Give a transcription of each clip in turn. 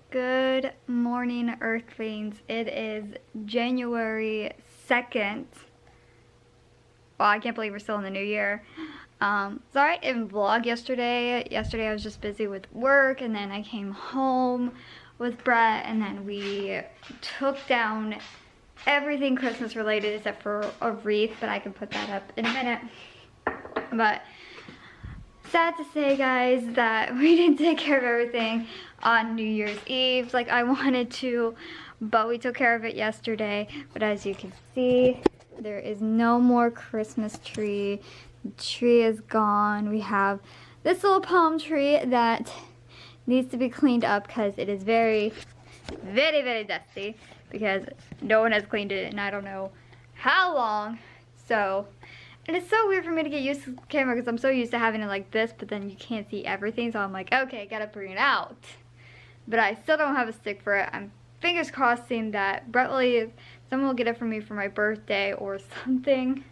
Good morning, Earthlings. It is January 2nd. Well, I can't believe we're still in the new year. Sorry I didn't vlog yesterday. Yesterday I was just busy with work, and then I came home with Brett, and then we took down everything Christmas related except for a wreath, but I can put that up in a minute. But sad to say, guys, that we didn't take care of everything on New Year's Eve like I wanted to, but we took care of it yesterday. But as you can see, there is no more Christmas tree. The tree is gone. We have this little palm tree that needs to be cleaned up because it is very, very, very dusty because no one has cleaned it in I don't know how long. So, and it's so weird for me to get used to the camera because I'm so used to having it like this, but then you can't see everything, so I'm like, okay, gotta bring it out. But I still don't have a stick for it. I'm fingers crossing that Brett will someone will get it for me for my birthday or something,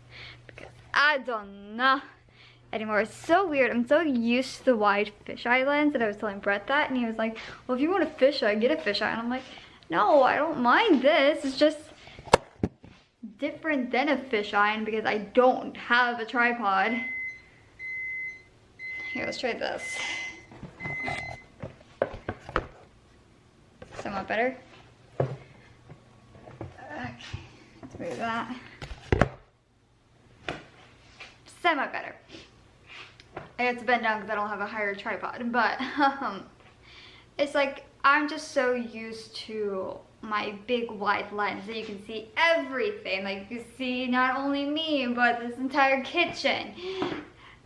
because I don't know anymore. It's so weird. I'm so used to the wide fisheye lens that I was telling Brett that, and he was like, well, if you want a fisheye, get a fisheye. And I'm like, no, I don't mind this. It's just different than a fisheye because I don't have a tripod. Here, let's try this. Somewhat better. Okay, let's move that. Somewhat better. I have to bend down because I don't have a higher tripod, but it's like I'm just so used to my big wide lens that you can see everything. Like you see not only me, but this entire kitchen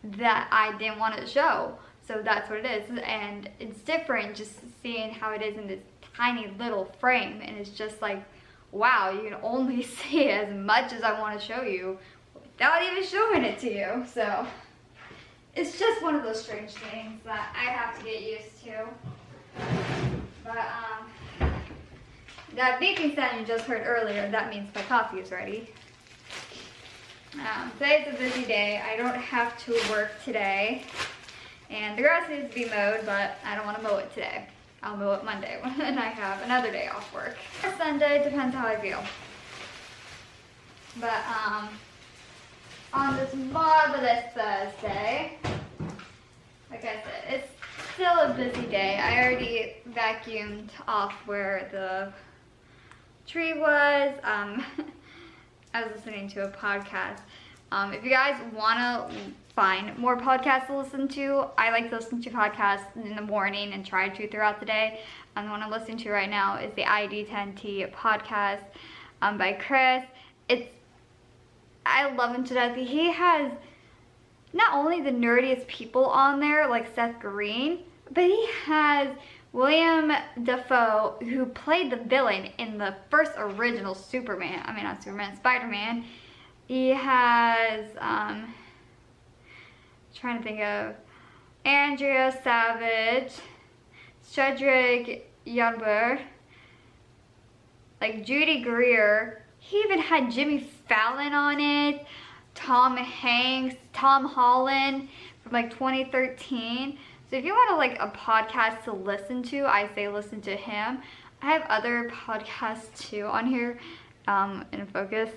that I didn't want to show. So that's what it is, and it's different just seeing how it is in this tiny little frame, and it's just like, wow, you can only see as much as I want to show you without even showing it to you. So it's just one of those strange things that I have to get used to. But that beeping sound you just heard earlier, that means my coffee is ready. Today's a busy day. I don't have to work today, and the grass needs to be mowed, but I don't want to mow it today. I'll mow it Monday when I have another day off work. Or Sunday, depends how I feel. But on this marvelous Thursday, like I said, it's still a busy day. I already vacuumed off where the tree was. I was listening to a podcast. If you guys want to find more podcasts to listen to, I like to listen to podcasts in the morning and try to throughout the day. The one I'm listening to right now is the ID10T podcast by Chris. I love him to death. He has not only the nerdiest people on there, like Seth Green, but he has William Dafoe, who played the villain in the first original Spider-Man. He has, trying to think of, Andrea Savage, Cedric Yonber, like Judy Greer. He even had Jimmy Fallon on it, Tom Hanks, Tom Holland from like 2013. So if you want like a podcast to listen to, I say listen to him. I have other podcasts too on here in focus.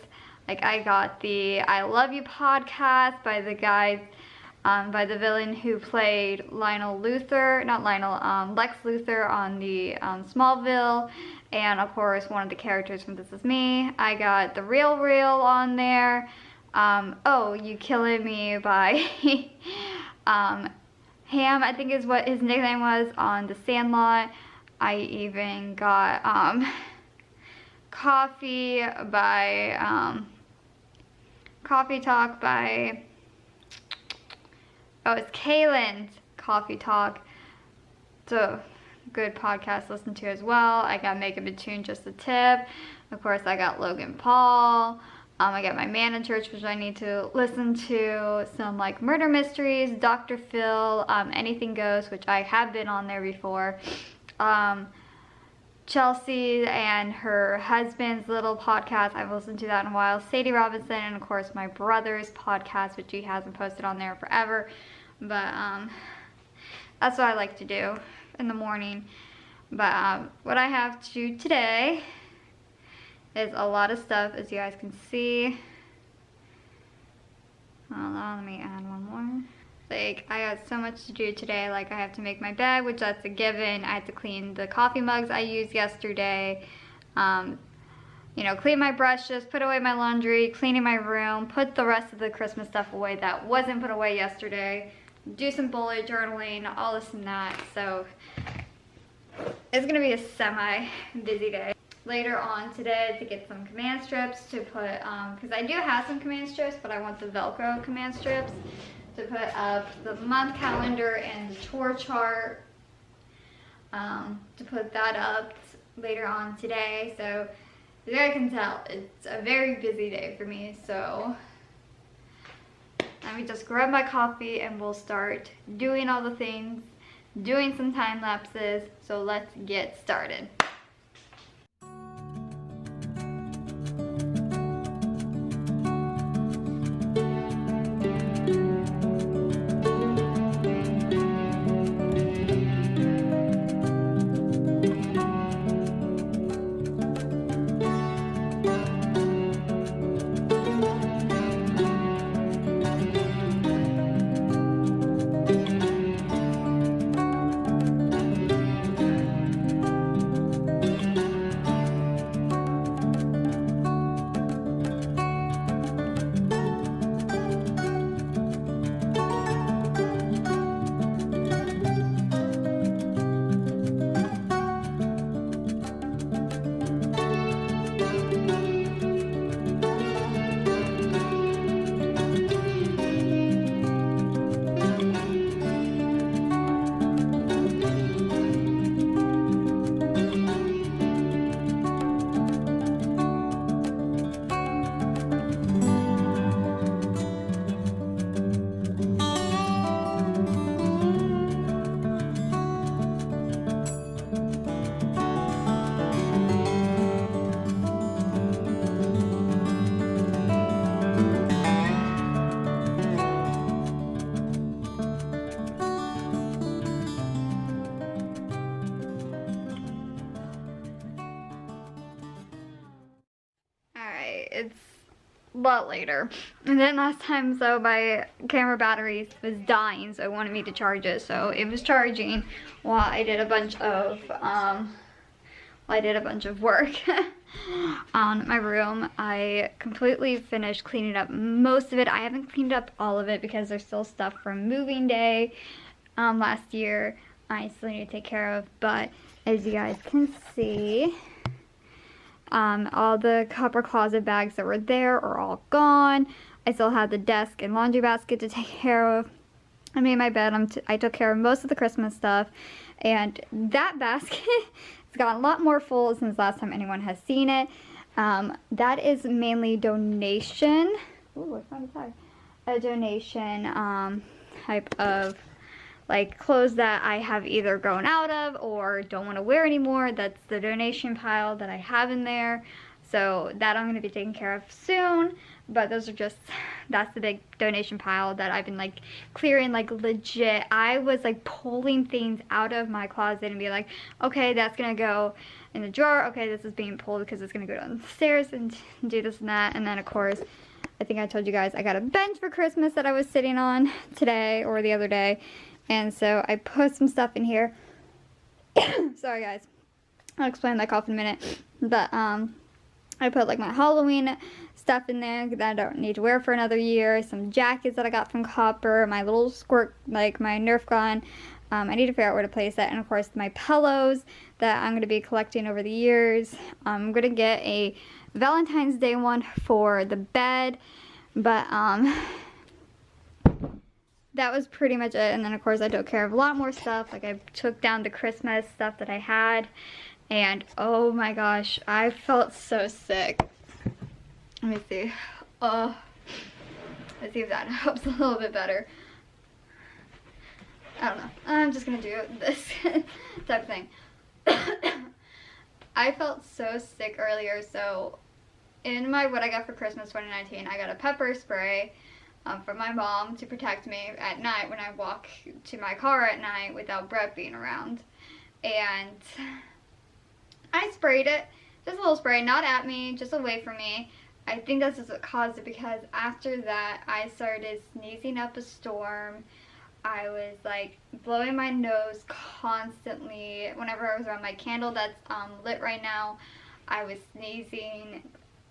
Like I got the I Love You podcast by the guy, by the villain who played Lex Luthor on the Smallville, and of course one of the characters from This Is Me. I got The Real on there. Oh, You Killing Me by Ham, I think is what his nickname was on The Sandlot. I even got Coffee Talk by, oh, it's Kaylin's Coffee Talk. It's a good podcast to listen to as well. I got Make It a Tune, Just a Tip. Of course, I got Logan Paul. I got My Man in Church, which I need to listen to. Some like murder mysteries, Dr. Phil, Anything Goes, which I have been on there before. Chelsea and her husband's little podcast, I've listened to that in a while. Sadie Robinson, and of course my brother's podcast, which he hasn't posted on there forever. But that's what I like to do in the morning. But what I have to do today is a lot of stuff, as you guys can see. Hold on, let me add one more. Like, I got so much to do today. Like, I have to make my bed, which that's a given. I have to clean the coffee mugs I used yesterday. You know, clean my brushes, put away my laundry, cleaning my room, put the rest of the Christmas stuff away that wasn't put away yesterday, do some bullet journaling, all this and that. So it's gonna be a semi-busy day. Later on today to get some command strips to put, because I do have some command strips, but I want the Velcro command strips to put up the month calendar and the tour chart, to put that up later on today. So as I can tell, it's a very busy day for me. So let me just grab my coffee and we'll start doing all the things, doing some time lapses. So let's get started. It's a lot later. And then last time, so my camera battery was dying, so it wanted me to charge it. So it was charging while I did a bunch of work on my room. I completely finished cleaning up most of it. I haven't cleaned up all of it because there's still stuff from moving day last year I still need to take care of. But as you guys can see, all the copper closet bags that were there are all gone. I still had the desk and laundry basket to take care of. I made my bed. I took care of most of the Christmas stuff. And that basket has gotten a lot more full since last time anyone has seen it. That is mainly donation. Ooh, I found a tag. A donation type of like clothes that I have either grown out of or don't want to wear anymore. That's the donation pile that I have in there. So that I'm going to be taking care of soon. But those are just, that's the big donation pile that I've been like clearing like legit. I was like pulling things out of my closet and be like, okay, that's going to go in the drawer. Okay, this is being pulled because it's going to go down the stairs and do this and that. And then of course, I think I told you guys I got a bench for Christmas that I was sitting on today or the other day. And so I put some stuff in here. Sorry guys, I'll explain that cough in a minute. But I put like my Halloween stuff in there that I don't need to wear for another year. Some jackets that I got from Copper, my little squirt, like my Nerf gun. I need to figure out where to place that. And of course my pillows that I'm going to be collecting over the years. I'm going to get a Valentine's Day one for the bed. But that was pretty much it. And then of course I took care of a lot more stuff. Like I took down the Christmas stuff that I had. And oh my gosh, I felt so sick. Let me see. Let's see if that helps a little bit better. I don't know. I'm just gonna do this type of thing. I felt so sick earlier. So in my what I got for Christmas 2019, I got a pepper spray from my mom to protect me at night when I walk to my car at night without Brett being around. And sprayed it, just a little spray, not at me, just away from me. I think that's just what caused it, because after that I started sneezing up a storm. I was like blowing my nose constantly whenever I was around my candle that's lit right now. I was sneezing.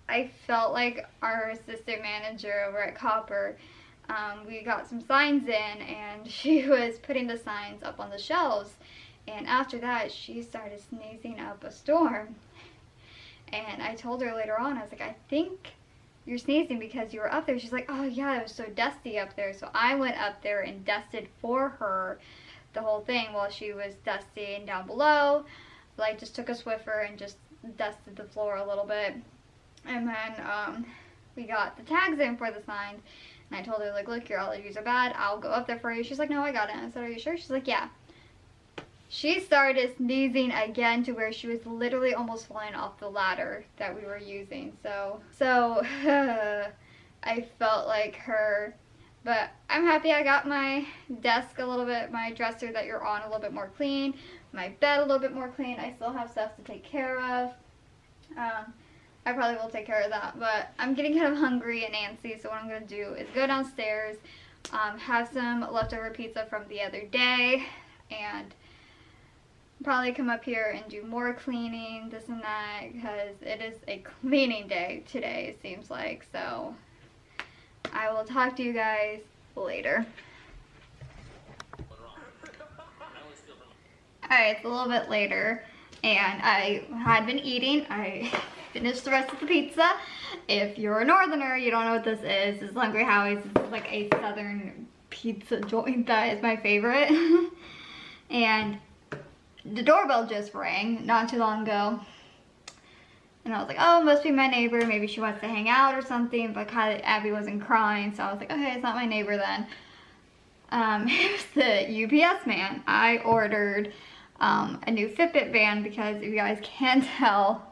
I felt like our assistant manager over at Copper, we got some signs in and she was putting the signs up on the shelves, and after that she started sneezing up a storm. And I told her later on, I was like, I think you're sneezing because you were up there. She's like, oh yeah, it was so dusty up there. So I went up there and dusted for her the whole thing while she was dusting down below. Like, just took a Swiffer and just dusted the floor a little bit. And then we got the tags in for the signs. And I told her, like, look, your allergies are bad. I'll go up there for you. She's like, no, I got it. And I said, are you sure? She's like, yeah. She started sneezing again to where she was literally almost falling off the ladder that we were using. So I felt like her. But I'm happy I got my desk a little bit, my dresser that you're on, a little bit more clean. My bed a little bit more clean. I still have stuff to take care of. I probably will take care of that. But I'm getting kind of hungry and antsy, so what I'm going to do is go downstairs, have some leftover pizza from the other day, and probably come up here and do more cleaning, this and that, because it is a cleaning day today, it seems like. So I will talk to you guys later. Alright, it's a little bit later, and I had been eating. I finished the rest of the pizza. If you're a northerner, you don't know what this is. This is Hungry Howie's. This is like a southern pizza joint that is my favorite. And the doorbell just rang not too long ago, and I was like, oh, it must be my neighbor, maybe she wants to hang out or something. But Abby wasn't crying, so I was like, okay, it's not my neighbor then. It was the UPS man. I ordered a new Fitbit band because, if you guys can't tell,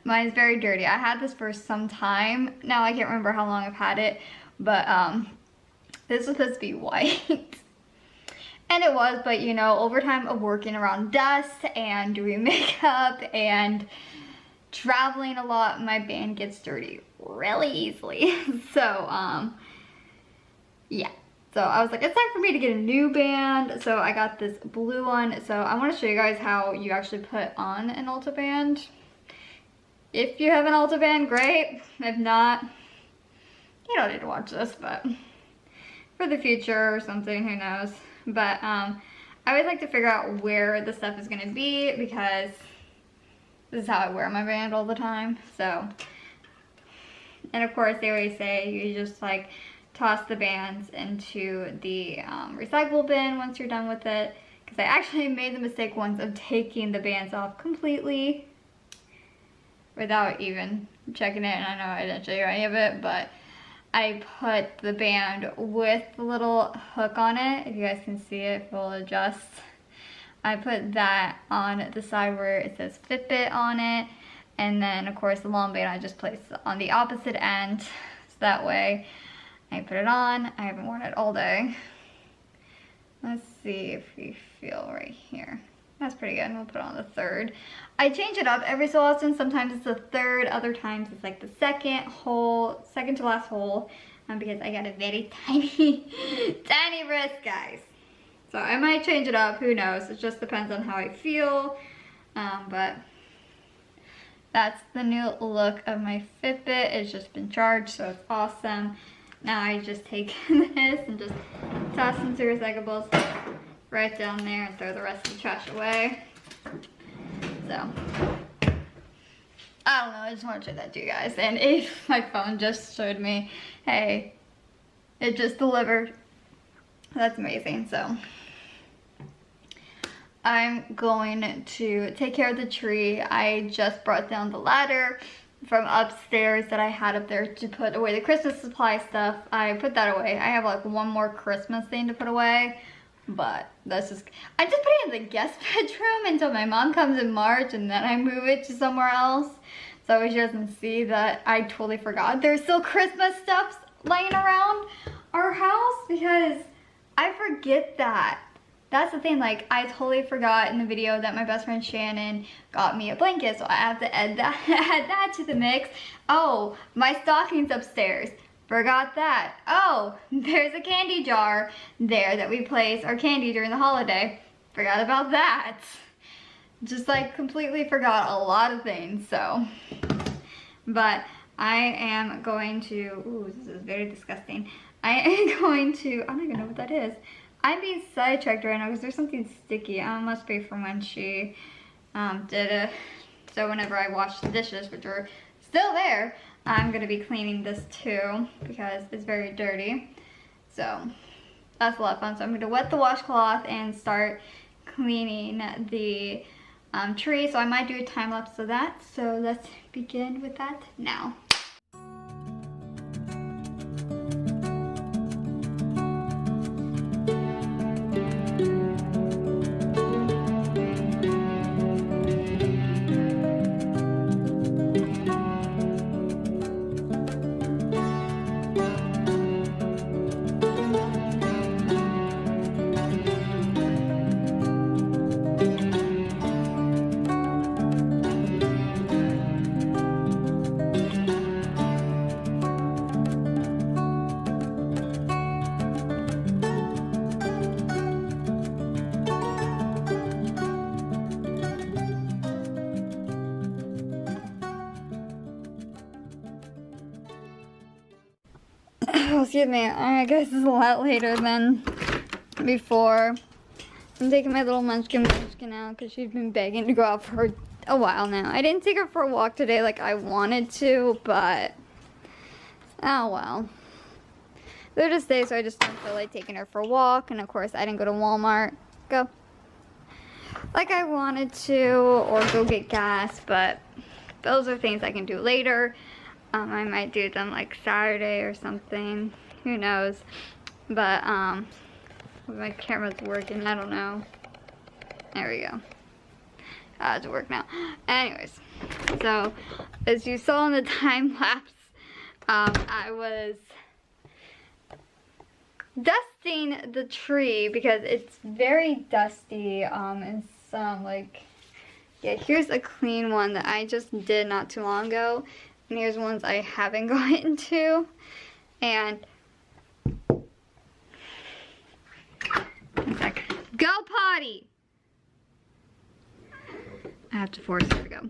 mine's very dirty. I had this for some time now. I can't remember how long I've had it, but this was supposed to be white. And it was, but you know, over time of working around dust and doing makeup and traveling a lot, my band gets dirty really easily. So, yeah. So I was like, it's time for me to get a new band. So I got this blue one. So I want to show you guys how you actually put on an Ulta band. If you have an Ulta band, great. If not, you don't need to watch this, but for the future or something, who knows. But I always like to figure out where the stuff is going to be, because this is how I wear my band all the time. So, and of course they always say you just like toss the bands into the recycle bin once you're done with it. Because I actually made the mistake once of taking the bands off completely without even checking it. And I know I didn't show you any of it, but I put the band with the little hook on it. If you guys can see it, it will adjust. I put that on the side where it says Fitbit on it. And then, of course, the long band I just placed on the opposite end. So that way I put it on. I haven't worn it all day. Let's see if we feel right here. That's pretty good. We'll put it on the third. I change it up every so often. Sometimes it's the third, other times it's like the second to last hole, because I got a very tiny wrist, guys. So I might change it up, who knows? It just depends on how I feel. But that's the new look of my Fitbit. It's just been charged, so it's awesome. Now I just take this and just toss into recyclables right down there and throw the rest of the trash away. So, I don't know, I just want to show that to you guys. And if my phone just showed me, hey, it just delivered. That's amazing. So, I'm going to take care of the tree. I just brought down the ladder from upstairs that I had up there to put away the Christmas supply stuff. I put that away. I have like one more Christmas thing to put away. But that's just, I just put it in the guest bedroom until my mom comes in March, and then I move it to somewhere else. So she doesn't see that I totally forgot there's still Christmas stuff laying around our house, because I forget that. that's the thing, like, I totally forgot in the video that my best friend Shannon got me a blanket, so I have to add that, add that to the mix. Oh, my stocking's upstairs. Forgot that. Oh, there's a candy jar there that we place our candy during the holiday. Forgot about that. Just like completely forgot a lot of things, so. But I am going to, ooh, this is very disgusting. I am going to, I don't even know what that is. I'm being sidetracked right now because there's something sticky. It must be from when she did it. So whenever I wash the dishes, which are still there, I'm gonna be cleaning this too because it's very dirty. So that's a lot of fun. So I'm gonna wet the washcloth and start cleaning the tree. So I might do a time lapse of that. So let's begin with that now. Oh, excuse me, I guess it's a lot later than before. I'm taking my little munchkin out because she's been begging to go out for a while now. I didn't take her for a walk today like I wanted to, but oh well. They're just days, so I just don't feel like taking her for a walk. And of course, I didn't go to Walmart. Go. Like I wanted to, or go get gas, but those are things I can do later. I might do them like Saturday or something. Who knows? But my camera's working. I don't know. There we go. It's work now. Anyways, so as you saw in the time lapse, I was dusting the tree because it's very dusty. And some like, yeah, here's a clean one that I just did not too long ago. And here's ones I haven't gotten to. And go potty. I have to force her to go.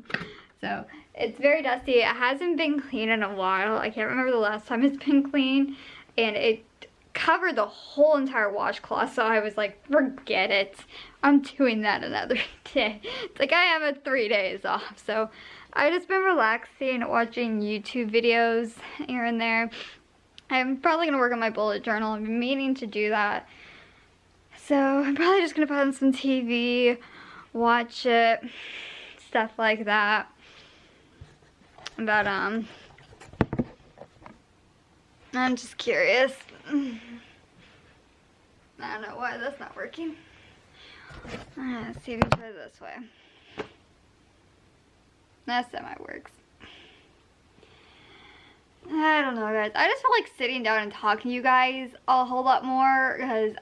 So it's very dusty. It hasn't been clean in a while. I can't remember the last time it's been clean. And it covered the whole entire washcloth. So I was like, forget it. I'm doing that another day. It's like I have 3 days off. So I've just been relaxing, watching YouTube videos here and there. I'm probably going to work on my bullet journal. I've been meaning to do that. So I'm probably just going to put on some TV, watch it, stuff like that. But I'm just curious. I don't know why that's not working. Let's see if we put it this way. That semi-works. I don't know, guys. I just feel like sitting down and talking to you guys a whole lot more because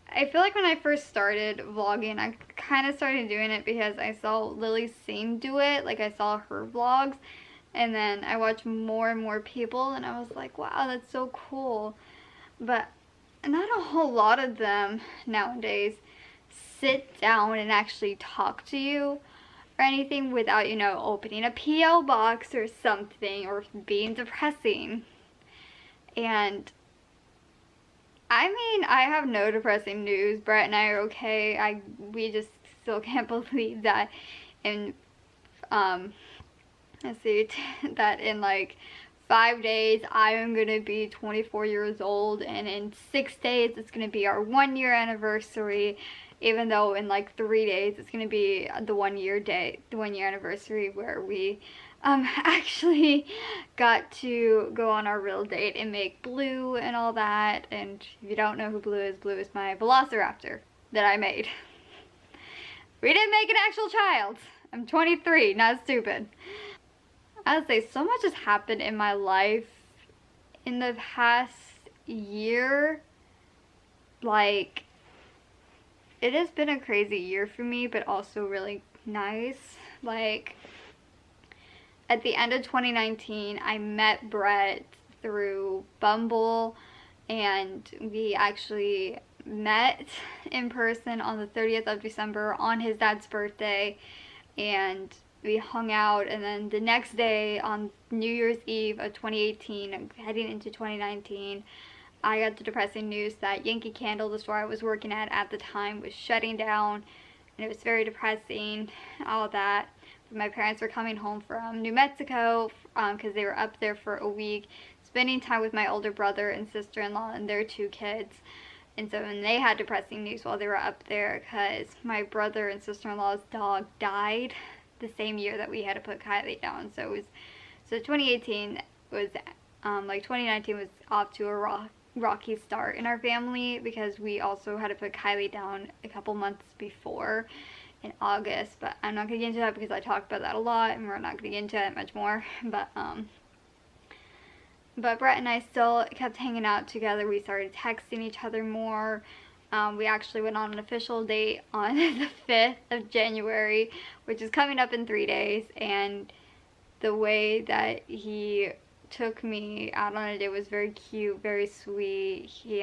I feel like when I first started vlogging, I kind of started doing it because I saw Lily Singh do it. Like, I saw her vlogs. And then I watched more and more people and I was like, wow, that's so cool. But not a whole lot of them nowadays sit down and actually talk to you or anything without, you know, opening a P.O. box or something or being depressing. And I mean, I have no depressing news. Brett and I are okay. We just still can't believe that in let's see, that in like 5 days I am gonna be 24 years old, and in 6 days it's gonna be our 1-year anniversary. Even though in like 3 days it's gonna be the 1-year anniversary where we actually got to go on our real date and make Blue and all that. And if you don't know who Blue is my Velociraptor that I made. We didn't make an actual child. I'm 23, not stupid. I would say so much has happened in my life in the past year. Like, it has been a crazy year for me, but also really nice. Like, at the end of 2019, I met Brett through Bumble, and we actually met in person on the 30th of December on his dad's birthday, and we hung out. And then the next day, on New Year's Eve of 2018, heading into 2019, I got the depressing news that Yankee Candle, the store I was working at the time, was shutting down, and it was very depressing, all that. My parents were coming home from New Mexico because they were up there for a week, spending time with my older brother and sister-in-law and their 2 kids. And so when they had depressing news while they were up there, because my brother and sister-in-law's dog died the same year that we had to put Kylie down. So 2018 was, like 2019 was off to a rocky start in our family, because we also had to put Kylie down a couple months before in August. But I'm not going to get into that because I talked about that a lot, and we're not going to get into it much more. But Brett and I still kept hanging out together. We started texting each other more. We actually went on an official date on the 5th of January, which is coming up in 3 days. And the way that he took me out on a date was very cute, very sweet. He,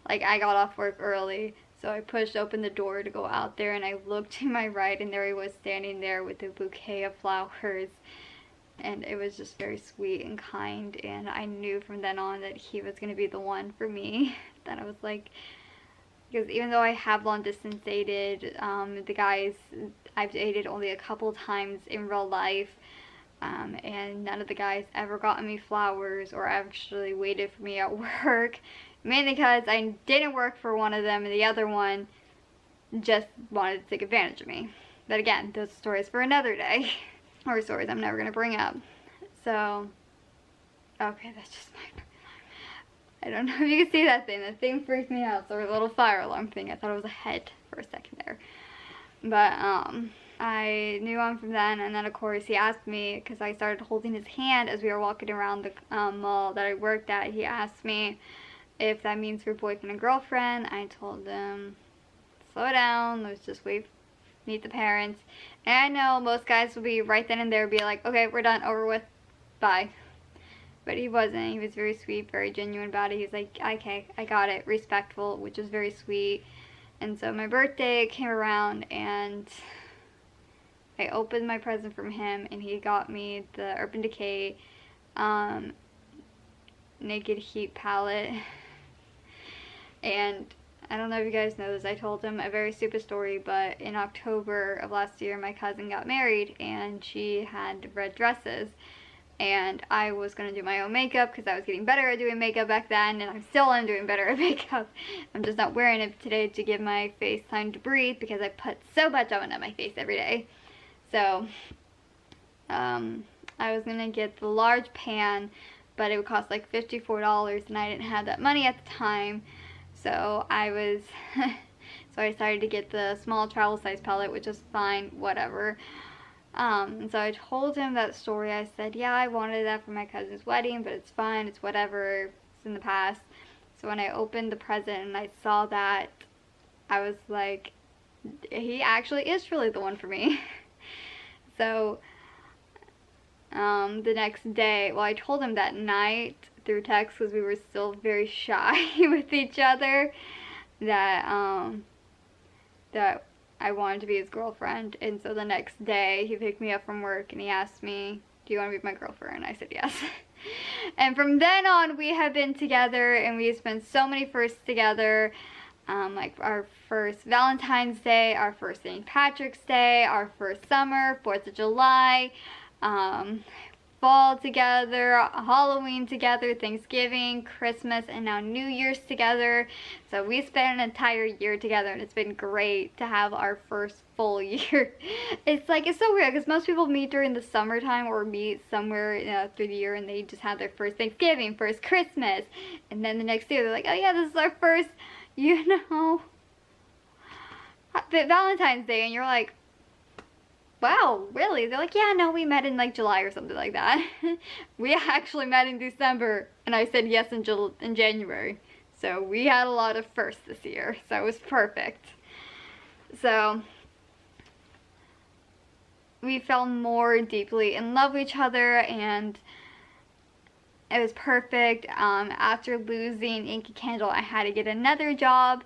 like, I got off work early, so I pushed open the door to go out there, and I looked to my right, and there he was standing there with a bouquet of flowers. And it was just very sweet and kind, and I knew from then on that he was going to be the one for me. That I was like, because even though I have long distance dated, the guys I've dated only a couple times in real life, and none of the guys ever gotten me flowers or actually waited for me at work, mainly because I didn't work for one of them and the other one just wanted to take advantage of me. But again, those stories for another day. Or stories I'm never going to bring up. So, okay, that's just my, I don't know if you can see that thing. That thing freaked me out. So a little fire alarm thing. I thought it was a head for a second there. But, I knew him from then, and then of course he asked me, because I started holding his hand as we were walking around the mall that I worked at. He asked me if that means we're boyfriend and girlfriend. I told him, slow down, let's just meet the parents. And I know most guys will be right then and there, be like, okay, we're done, over with, bye. But he wasn't. He was very sweet, very genuine about it. He's like, okay, I got it, respectful, which was very sweet. And so my birthday came around, and I opened my present from him, and he got me the Urban Decay Naked Heat palette. And I don't know if you guys know this, I told him a very stupid story, but in October of last year, my cousin got married, and she had red dresses, and I was going to do my own makeup because I was getting better at doing makeup back then, and I still am doing better at makeup. I'm just not wearing it today to give my face time to breathe, because I put so much on my face every day. So, I was going to get the large pan, but it would cost like $54, and I didn't have that money at the time. So I decided to get the small travel size palette, which is fine, whatever. And so I told him that story. I said, yeah, I wanted that for my cousin's wedding, but it's fine, it's whatever, it's in the past. So when I opened the present and I saw that, I was like, he actually is truly the one for me. So the next day, well, I told him that night through text, because we were still very shy with each other, that that I wanted to be his girlfriend. And so the next day he picked me up from work and he asked me, do you want to be my girlfriend? And I said yes. And from then on we have been together, and we spent so many firsts together, like our first Valentine's Day, our first St. Patrick's Day, our first summer, 4th of July, fall together, Halloween together, Thanksgiving, Christmas, and now New Year's together. So we spent an entire year together, and it's been great to have our first full year. It's like, it's so weird, because most people meet during the summertime or meet somewhere, you know, through the year, and they just have their first Thanksgiving, first Christmas, and then the next year they're like, oh yeah, this is our first, you know, Valentine's Day, and you're like, wow, really? They're like, yeah, no, we met in like July or something like that. We actually met in December, and I said yes in January. So we had a lot of firsts this year, so it was perfect. So we fell more deeply in love with each other, and it was perfect. After losing Yankee Candle, I had to get another job,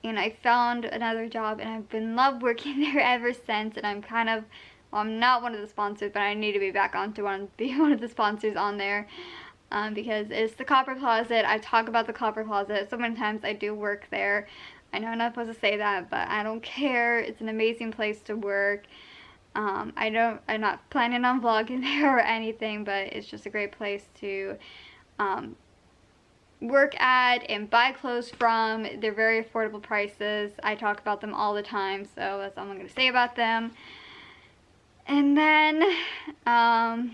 and I found another job, and I've been loved working there ever since. And I'm kind of, well, I'm not one of the sponsors, but I need to be back on to be one of the sponsors on there, because it's the Copper Closet. I talk about the Copper Closet so many times. I do work there. I know I'm not supposed to say that, but I don't care. It's an amazing place to work. I'm not planning on vlogging there or anything, but it's just a great place to work at and buy clothes from. They're very affordable prices. I talk about them all the time, so that's all I'm going to say about them. And then, I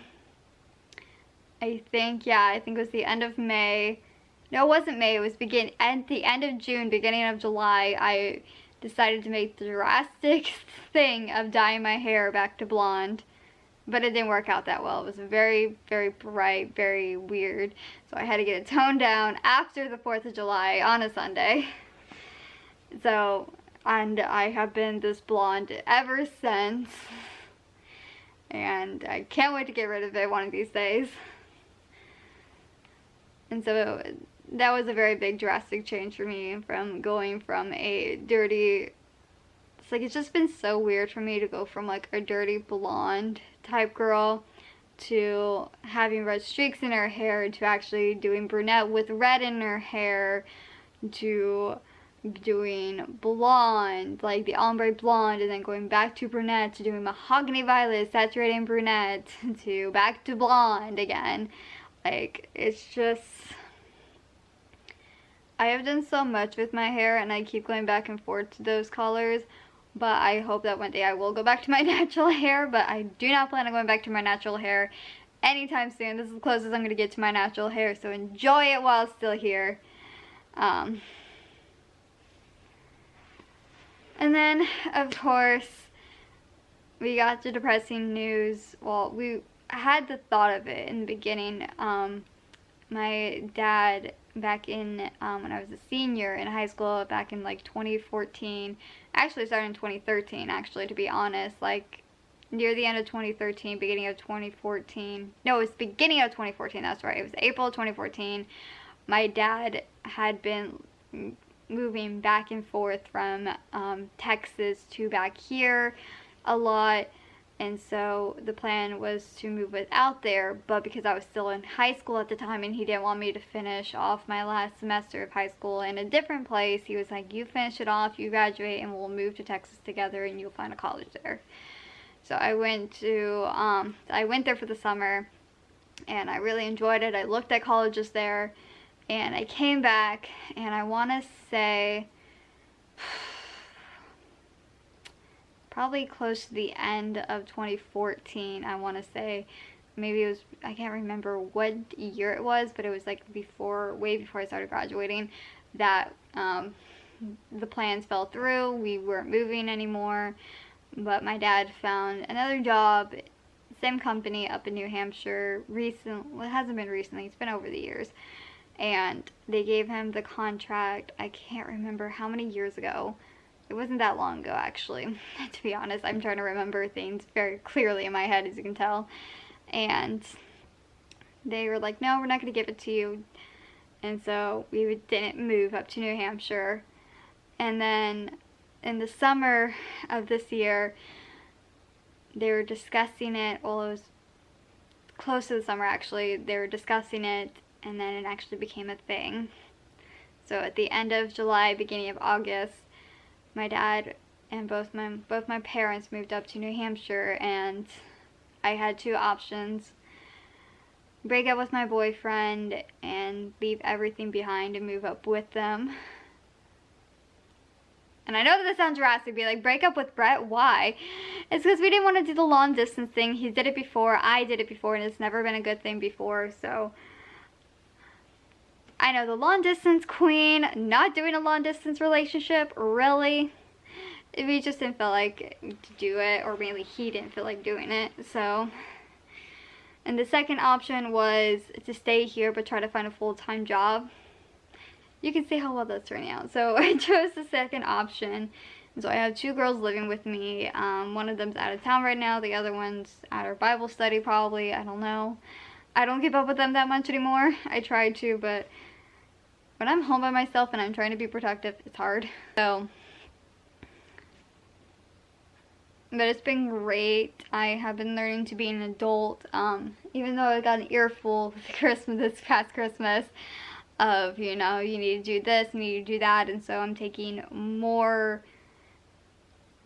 think it was the end of May. No, it wasn't May. It was at the end of June, beginning of July. I decided to make the drastic thing of dyeing my hair back to blonde, but it didn't work out that well. It was very, very bright, very weird. So I had to get it toned down after the 4th of July on a Sunday. So, and I have been this blonde ever since. And I can't wait to get rid of it one of these days. And so that was a very big drastic change for me, from going from a dirty, it's just been so weird for me to go from like a dirty blonde type girl to having red streaks in her hair, to actually doing brunette with red in her hair, to doing blonde, like the ombre blonde, and then going back to brunette, to doing mahogany violet, saturating brunette, to back to blonde again. Like, it's just, I have done so much with my hair, and I keep going back and forth to those colors, but I hope that one day I will go back to my natural hair. But I do not plan on going back to my natural hair anytime soon. This is the closest I'm going to get to my natural hair, so enjoy it while it's still here. And then, of course, we got the depressing news. Well, we had the thought of it in the beginning. My dad, back in, when I was a senior in high school, back in like 2014, actually started in 2013, actually, to be honest, like near the end of 2013, beginning of 2014. No, it was beginning of 2014, that's right. It was April of 2014. My dad had been moving back and forth from Texas to back here a lot, and so the plan was to move it out there, but because I was still in high school at the time and he didn't want me to finish off my last semester of high school in a different place, he was like, you finish it off, you graduate, and we'll move to Texas together and you'll find a college there. So I went there for the summer, and I really enjoyed it. I looked at colleges there, and I came back, and I want to say probably close to the end of 2014, I want to say. Maybe it was, I can't remember what year it was, but it was like way before I started graduating, that the plans fell through. We weren't moving anymore, but my dad found another job, same company up in New Hampshire, well, it hasn't been recently, it's been over the years. And they gave him the contract, I can't remember how many years ago. It wasn't that long ago, actually. To be honest, I'm trying to remember things very clearly in my head, as you can tell. And they were like, no, we're not going to give it to you. And so we didn't move up to New Hampshire. And then in the summer of this year, they were discussing it. Well, it was close to the summer, actually. They were discussing it, and then it actually became a thing. So at the end of July, beginning of August, my dad and both my parents moved up to New Hampshire, and I had two options: break up with my boyfriend and leave everything behind and move up with them. And I know that this sounds drastic, be like, break up with Brett, why? It's because we didn't want to do the long distance thing. He did it before, I did it before, and it's never been a good thing before, so I know, the long distance queen, not doing a long distance relationship, really? We just didn't feel like to do it, or mainly he didn't feel like doing it, so. And the second option was to stay here but try to find a full-time job. you can see how well that's turning out. So I chose the second option. So I have 2 girls living with me. One of them's out of town right now. The other one's at her Bible study probably. I don't know. I don't keep up with them that much anymore. I try to, but when I'm home by myself and I'm trying to be productive, it's hard. So, but it's been great. I have been learning to be an adult. Even though I got an earful this past Christmas of, you know, you need to do this, you need to do that, and so I'm taking more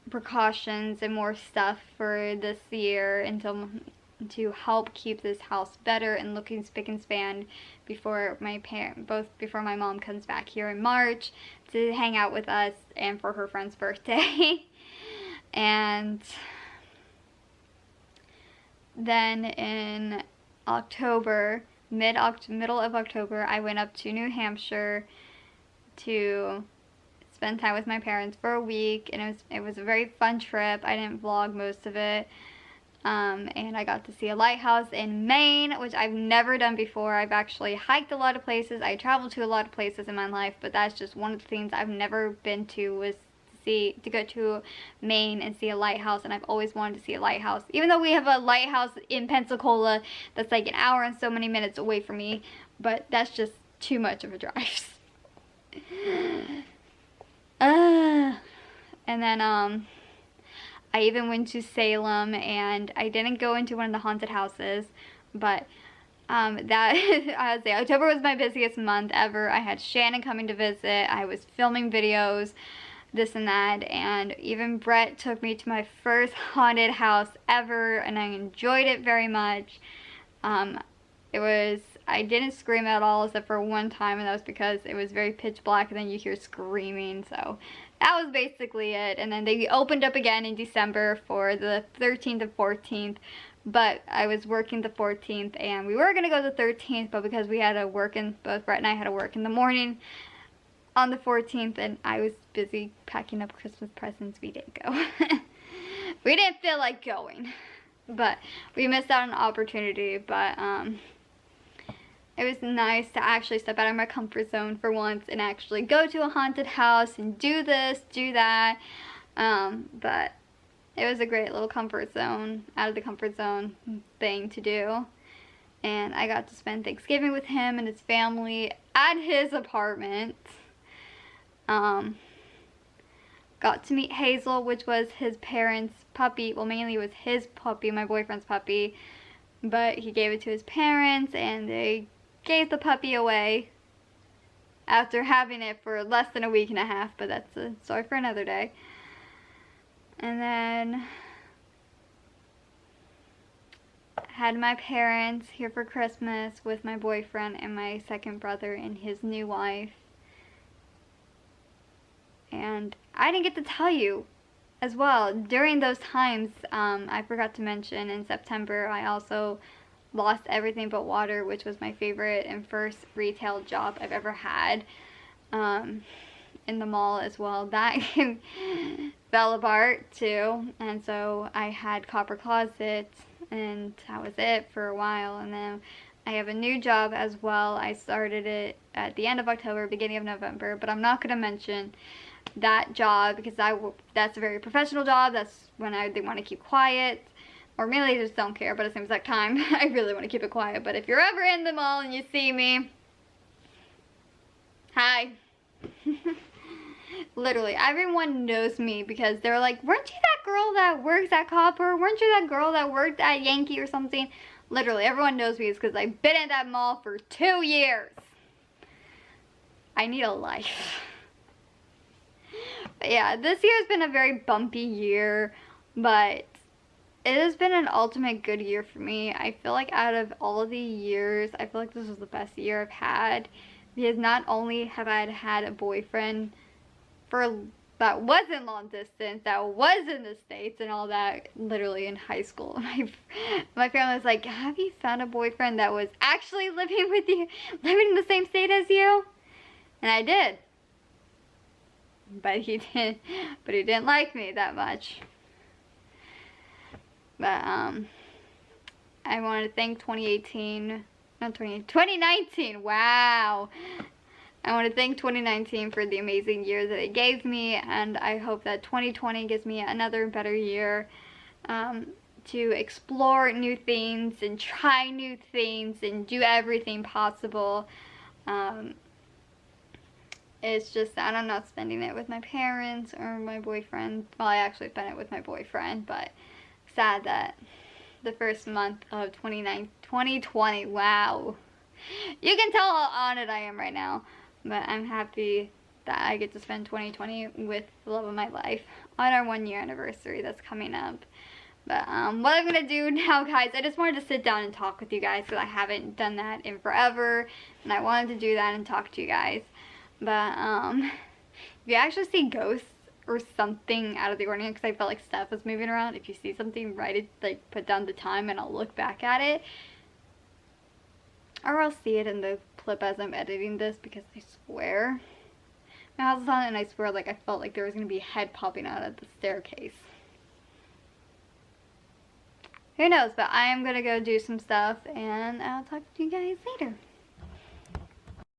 precautions and more stuff for this year until to help keep this house better and looking spick and span before before my mom comes back here in March to hang out with us and for her friend's birthday. And then in October, middle of October, I went up to New Hampshire to spend time with my parents for a week, and it was a very fun trip. I didn't vlog most of it. And I got to see a lighthouse in Maine, which I've never done before. I've actually hiked a lot of places. I traveled to a lot of places in my life, but that's just one of the things I've never been to, was to go to Maine and see a lighthouse. And I've always wanted to see a lighthouse, even though we have a lighthouse in Pensacola that's like an hour and so many minutes away from me, but that's just too much of a drive. And then I even went to Salem, and I didn't go into one of the haunted houses, but that I would say October was my busiest month ever. I had Shannon coming to visit. I was filming videos, this and that, and even Brett took me to my first haunted house ever, and I enjoyed it very much. I didn't scream at all except for one time, and that was because it was very pitch black and then you hear screaming, so that was basically it. And then they opened up again in December for the 13th and 14th, but I was working the 14th, and we were going to go the 13th, but because we had to work both Brett and I had to work in the morning on the 14th, and I was busy packing up Christmas presents, we didn't go. We didn't feel like going, but we missed out on an opportunity. But it was nice to actually step out of my comfort zone for once and actually go to a haunted house and do this, do that. But it was a great little comfort zone, out of the comfort zone thing to do. And I got to spend Thanksgiving with him and his family at his apartment. Got to meet Hazel, which was his parents' puppy. Well, mainly it was his puppy, my boyfriend's puppy. But he gave it to his parents, and they gave the puppy away after having it for less than a week and a half, but that's a story for another day. And then had my parents here for Christmas with my boyfriend and my second brother and his new wife. And I didn't get to tell you as well, during those times, I forgot to mention, in September I also lost Everything But Water, which was my favorite and first retail job I've ever had, in the mall as well. That fell apart too, and so I had Copper Closet, and that was it for a while. And then I have a new job as well. I started it at the end of October, beginning of November, but I'm not going to mention that job because that's a very professional job. That's when they want to keep quiet. Or mainly just don't care, but at the same exact time, I really want to keep it quiet. But if you're ever in the mall and you see me, hi. Literally, everyone knows me because they're like, weren't you that girl that works at Copper? Weren't you that girl that worked at Yankee or something? Literally, everyone knows me. It's because I've been at that mall for 2 years. I need a life. But yeah, this year has been a very bumpy year, but it has been an ultimate good year for me. I feel like out of all of the years, I feel like this was the best year I've had. Because not only have I had a boyfriend that wasn't long distance, that was in the States and all that, literally in high school. My family was like, have you found a boyfriend that was actually living with you, living in the same state as you? And I did. But he didn't like me that much. But I want to thank 2019, wow. I want to thank 2019 for the amazing year that it gave me, and I hope that 2020 gives me another better year to explore new things and try new things and do everything possible. It's just that I'm not spending it with my parents or my boyfriend. Well, I actually spent it with my boyfriend, but sad that the first month of 2020, wow. You can tell how on it I am right now, but I'm happy that I get to spend 2020 with the love of my life on our 1 year anniversary that's coming up. But what I'm gonna do now, guys, I just wanted to sit down and talk with you guys because I haven't done that in forever, and I wanted to do that and talk to you guys. But if you actually see ghosts or something out of the ordinary, because I felt like stuff was moving around, if you see something, write it, like put down the time and I'll look back at it. Or I'll see it in the clip as I'm editing this, because I swear my house is on it, and I swear like I felt like there was going to be a head popping out of the staircase. Who knows, but I am going to go do some stuff, and I'll talk to you guys later.